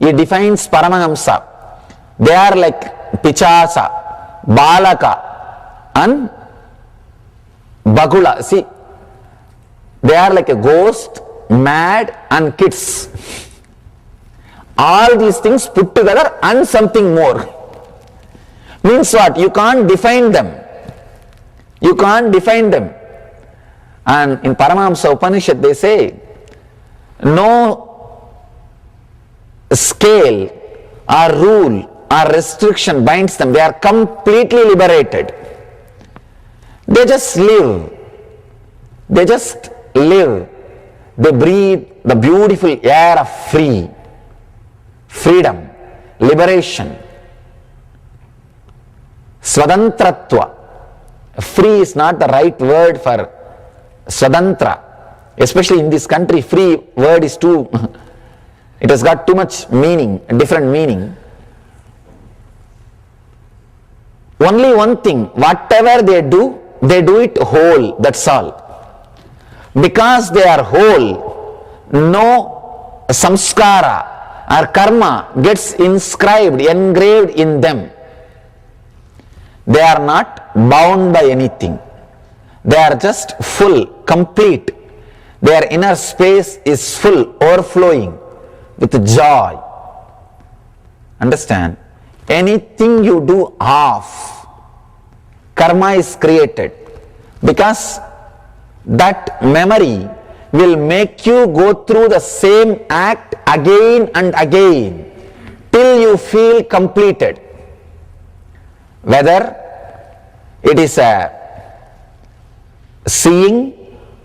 He defines Paramahamsa. They are like Pichasa, Balaka and Bakula. See, they are like a ghost, mad and kids. All these things put together and something more. Means what? You can't define them. You can't define them. And in Paramahamsa Upanishad they say, no scale or rule or restriction binds them. They are completely liberated. They just live. They just live. They breathe the beautiful air of freedom, liberation. Swadantratva. Free is not the right word for Swadantra. Especially in this country, free word is too, it has got too much meaning, a different meaning. Only one thing, whatever they do it whole, that's all. Because they are whole, no samskara or karma gets engraved in them. They are not bound by anything. They are just full, complete. Their inner space is full, overflowing with joy. Understand? Anything you do half, karma is created, because that memory will make you go through the same act again and again till you feel completed. Whether it is a seeing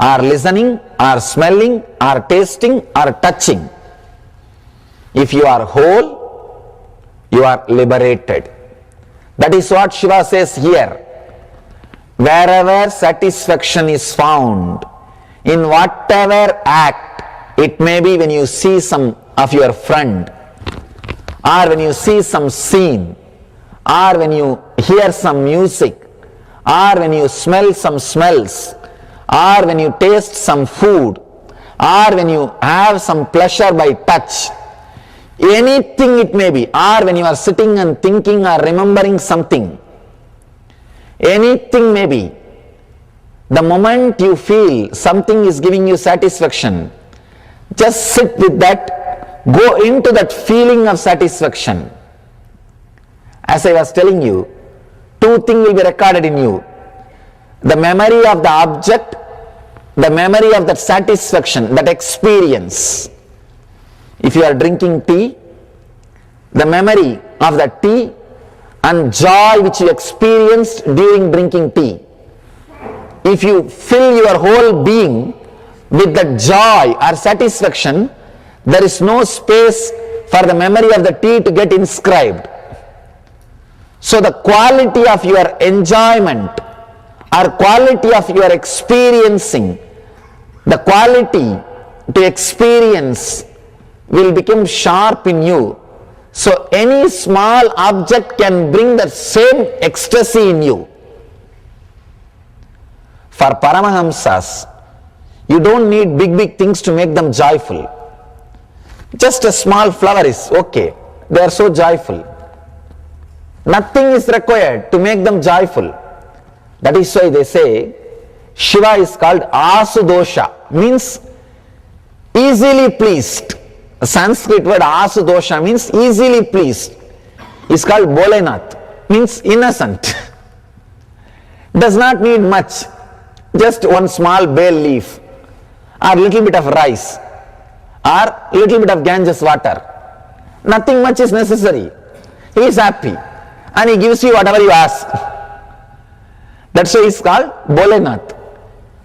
or listening or smelling or tasting or touching, if you are whole, you are liberated. That is what Shiva says here. Wherever satisfaction is found, in whatever act, it may be when you see some of your friend, or when you see some scene, or when you hear some music, or when you smell some smells, or when you taste some food, or when you have some pleasure by touch, anything it may be, or when you are sitting and thinking or remembering something, anything may be, the moment you feel something is giving you satisfaction, just sit with that, go into that feeling of satisfaction. As I was telling you, two things will be recorded in you. The memory of the object, the memory of that satisfaction, that experience. If you are drinking tea, the memory of the tea and joy which you experienced during drinking tea. If you fill your whole being with the joy or satisfaction, there is no space for the memory of the tea to get inscribed. So the quality of your enjoyment or quality of your experiencing, the quality to experience will become sharp in you. So any small object can bring the same ecstasy in you. For Paramahamsas, you don't need big things to make them joyful. Just a small flower is okay. They are so joyful. Nothing is required to make them joyful. That is why they say Shiva is called Asudosha, means easily pleased. The Sanskrit word Asudosha means easily pleased. Is called Bolenath, means innocent. Does not need much. Just one small bay leaf, or little bit of rice, or little bit of Ganges water. Nothing much is necessary. He is happy and he gives you whatever you ask. That's why it's called Bolenath.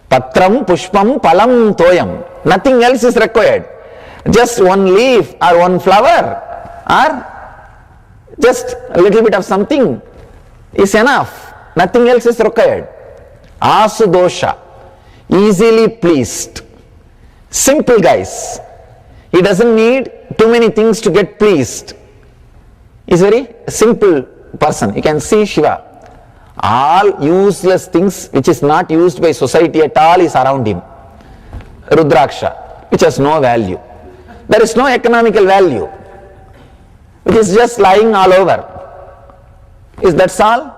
Patram, Pushpam, Palam, Toyam. Nothing else is required. Just one leaf or one flower or just a little bit of something is enough. Nothing else is required. Asudosha, easily pleased. Simple guys. He doesn't need too many things to get pleased. He's a very simple person. You can see Shiva. All useless things which is not used by society at all is around him. Rudraksha, which has no value. There is no economical value. It is just lying all over. Is that all?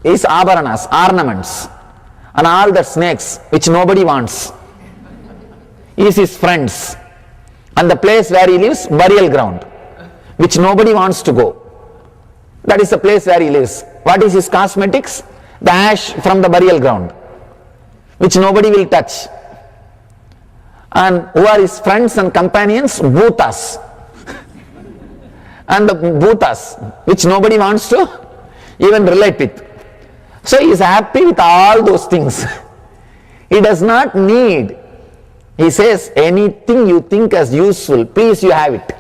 Is abharanas, ornaments, and all the snakes which nobody wants. Is his friends. And the place where he lives, burial ground, which nobody wants to go. That is the place where he lives. What is his cosmetics? The ash from the burial ground. which nobody will touch. And who are his friends and companions? Bhutas. And the bhutas, which nobody wants to even relate with. So he is happy with all those things. He does not need, he says, anything you think as useful, please you have it.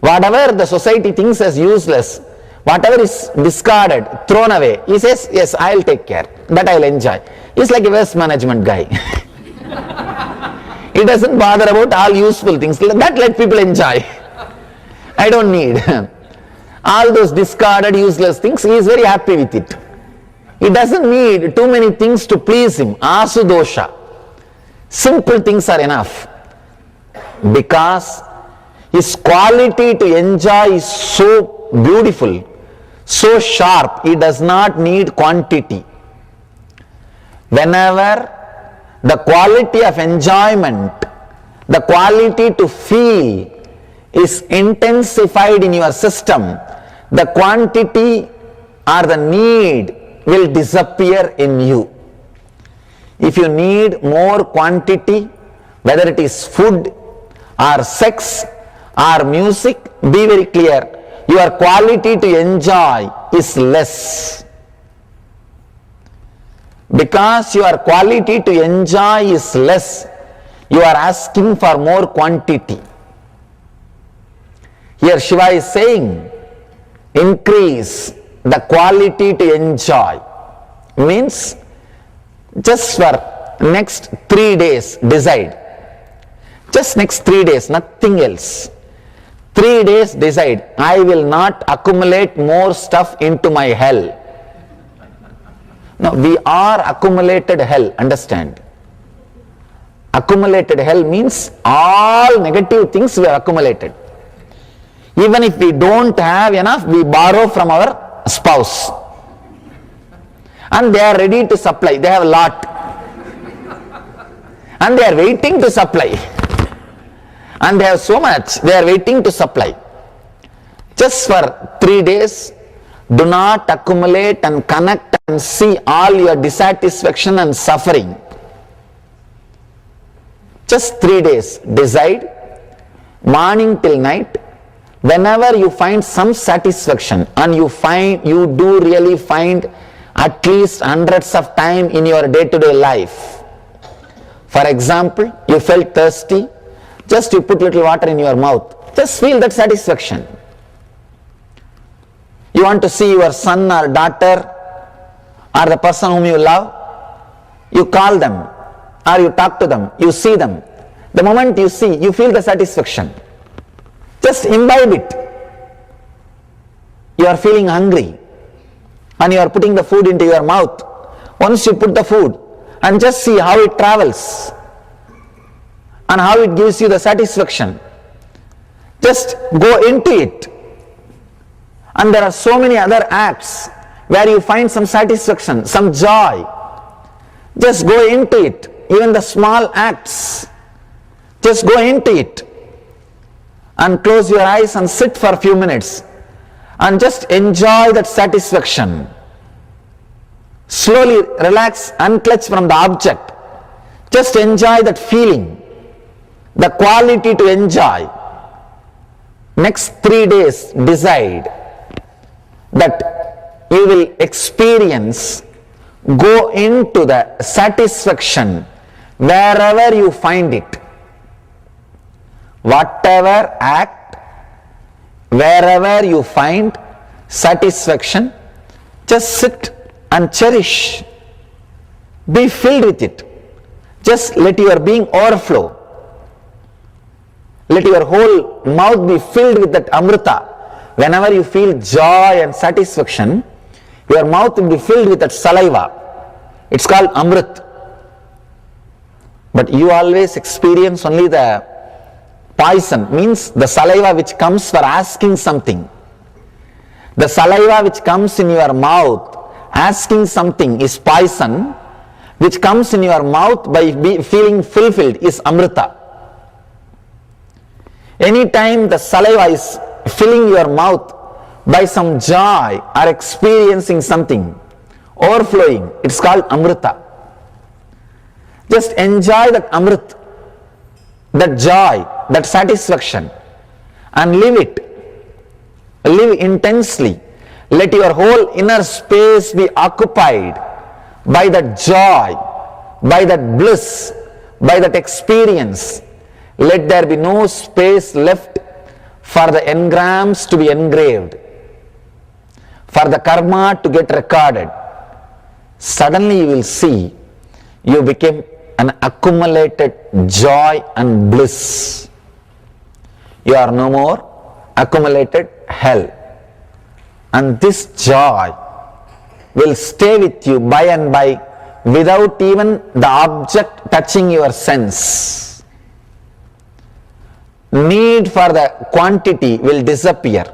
Whatever the society thinks as useless, whatever is discarded, thrown away, he says, yes, I'll take care, that I'll enjoy. He's like a waste management guy. He doesn't bother about all useful things, that let people enjoy. I don't need. All those discarded, useless things, he is very happy with it. He doesn't need too many things to please him. Asudosha. Simple things are enough. Because his quality to enjoy is so beautiful, so sharp, he does not need quantity. Whenever the quality of enjoyment, the quality to feel is intensified in your system, the quantity or the need will disappear in you. If you need more quantity, whether it is food or sex or music, be very clear, your quality to enjoy is less. Because your quality to enjoy is less, you are asking for more quantity. Here Shiva is saying, increase the quality to enjoy. Means, just for next 3 days, decide. Just next 3 days, nothing else. 3 days, decide, I will not accumulate more stuff into my hell. No, we are accumulated hell, understand. Accumulated hell means all negative things we have accumulated. Even if we don't have enough, we borrow from our spouse. And they are ready to supply, they have a lot. And they are waiting to supply. And they have so much, they are waiting to supply. Just for 3 days, do not accumulate and connect and see all your dissatisfaction and suffering. Just 3 days, decide, morning till night, whenever you find some satisfaction and you do really find at least hundreds of time in your day-to-day life. For example, you felt thirsty, just you put little water in your mouth, just feel that satisfaction. You want to see your son or daughter or the person whom you love, you call them or you talk to them, you see them. The moment you see, you feel the satisfaction. Just imbibe it. You are feeling hungry and you are putting the food into your mouth. Once you put the food and just see how it travels and how it gives you the satisfaction. Just go into it. And there are so many other acts where you find some satisfaction, some joy. Just go into it. Even the small acts. Just go into it. And close your eyes and sit for a few minutes. And just enjoy that satisfaction. Slowly relax, unclutch from the object. Just enjoy that feeling. The quality to enjoy. Next 3 days, decide that you will experience, go into the satisfaction wherever you find it. Whatever act, wherever you find satisfaction, just sit and cherish. Be filled with it. Just let your being overflow. Let your whole mouth be filled with that amrita. Whenever you feel joy and satisfaction, your mouth will be filled with that saliva. It's called amrit. But you always experience only the poison, means the saliva which comes for asking something. The saliva which comes in your mouth asking something is poison, which comes in your mouth by feeling fulfilled is amrita. Anytime the saliva is filling your mouth by some joy or experiencing something, overflowing, it's called amrita. Just enjoy that Amrit, that joy, that satisfaction, and live it. Live intensely. Let your whole inner space be occupied by that joy, by that bliss, by that experience. Let there be no space left for the engrams to be engraved, for the karma to get recorded. Suddenly you will see you became an accumulated joy and bliss. You are no more accumulated hell. And this joy will stay with you by and by without even the object touching your sense. Need for the quantity will disappear.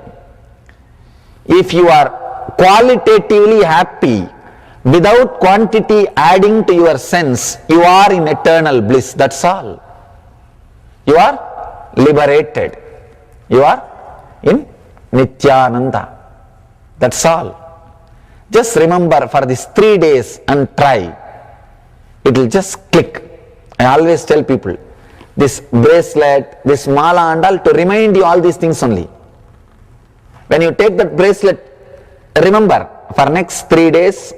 If you are qualitatively happy without quantity adding to your sense, you are in eternal bliss. That's all. You are liberated. You are in Nithyananda. That's all. Just remember for these 3 days and try. It will just click. I always tell people, this bracelet, this mala and all, to remind you all these things only. When you take that bracelet, remember for next 3 days,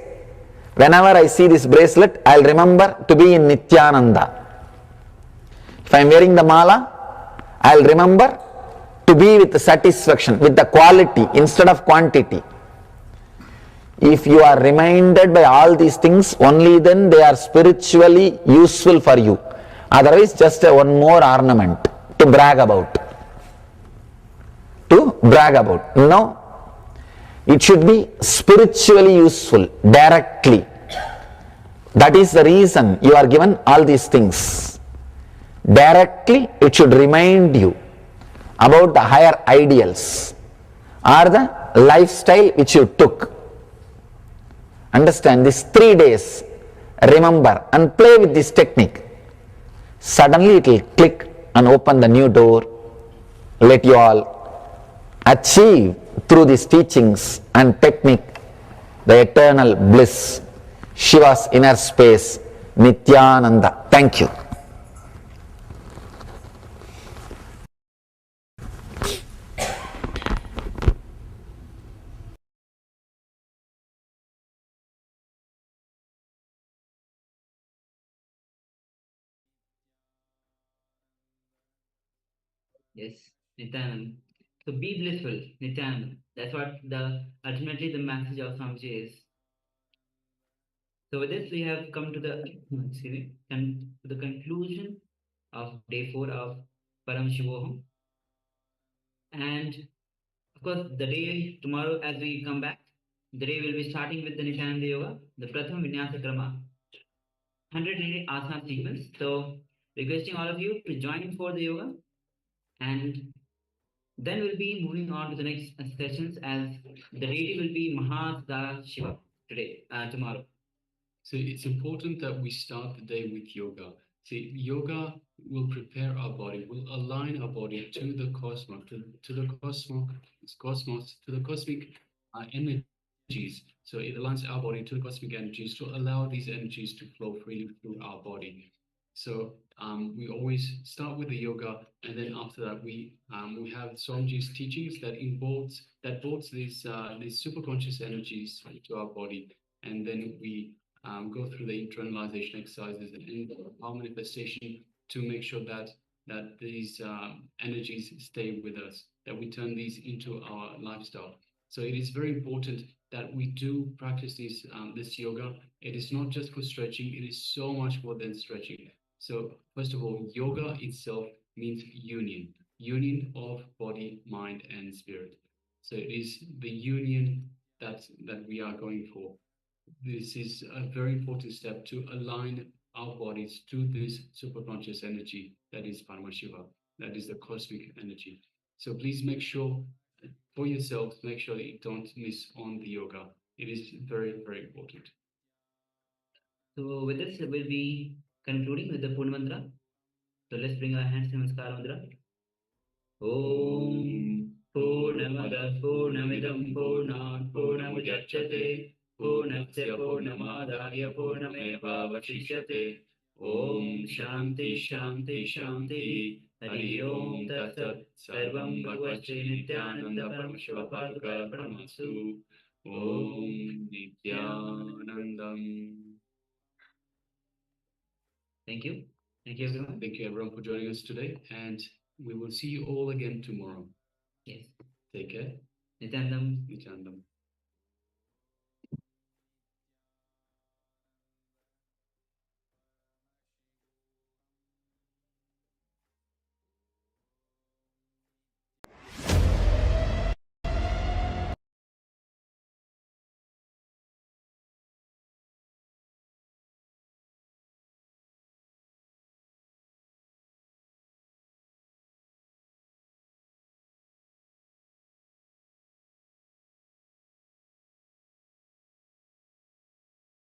whenever I see this bracelet, I'll remember to be in Nithyananda. If I'm wearing the mala, I'll remember to be with the satisfaction, with the quality instead of quantity. If you are reminded by all these things, only then they are spiritually useful for you. Otherwise, just one more ornament to brag about. No. It should be spiritually useful, directly. That is the reason you are given all these things. Directly, it should remind you about the higher ideals or the lifestyle which you took. Understand, these 3 days, remember and play with this technique. Suddenly it will click and open the new door. Let you all achieve through these teachings and technique the eternal bliss, Shiva's inner space, Nithyananda. Thank you. Yes, Nithyananda. So be blissful, Nithyananda. That's what ultimately the message of Swamiji is. So with this, we have come to the conclusion of day 4 of Paramashivoham. And of course, the day tomorrow, as we come back, the day will be starting with the Nithyananda Yoga, the Pratham Vinyasa Krama, 100 asana sequence. So requesting all of you to join for the yoga, and then we'll be moving on to the next sessions, as the deity will be Mahasada Shiva tomorrow. So it's important that we start the day with yoga. See, yoga will prepare our body, will align our body to the cosmos, to the cosmic energies. So it aligns our body to the cosmic energies to allow these energies to flow freely through our body. So we always start with the yoga, and then after that we have Swamiji's teachings that bolts these superconscious energies to our body, and then we go through the internalization exercises and our manifestation to make sure that these energies stay with us, that we turn these into our lifestyle. So it is very important that we do practice this yoga. It is not just for stretching, it is so much more than stretching. So first of all, yoga itself means union of body, mind, and spirit. So it is the union that we are going for. This is a very important step to align our bodies to this superconscious energy that is Paramashiva, that is the cosmic energy. So please make sure for yourselves, make sure that you don't miss on the yoga. It is very, very important. So with this, we'll be concluding with the Purna Mantra. So let's bring our hands to Namaskar Mantra. Om Purnamada Purnamidam Purnat Purnamudachyate Purnasya Purnamadaya Purnameva Vashishyate Om Shanti Shanti Shanti. Hari Om Tat Sat. Sarvam Bhagavate Nithyananda Paramashiva Padukaya Pranamastu. Om Nithyanandam. Thank you. Thank you, everyone. Thank you everyone for joining us today, and we will see you all again tomorrow. Yes. Take care. Nithyanandam. Nithyanandam.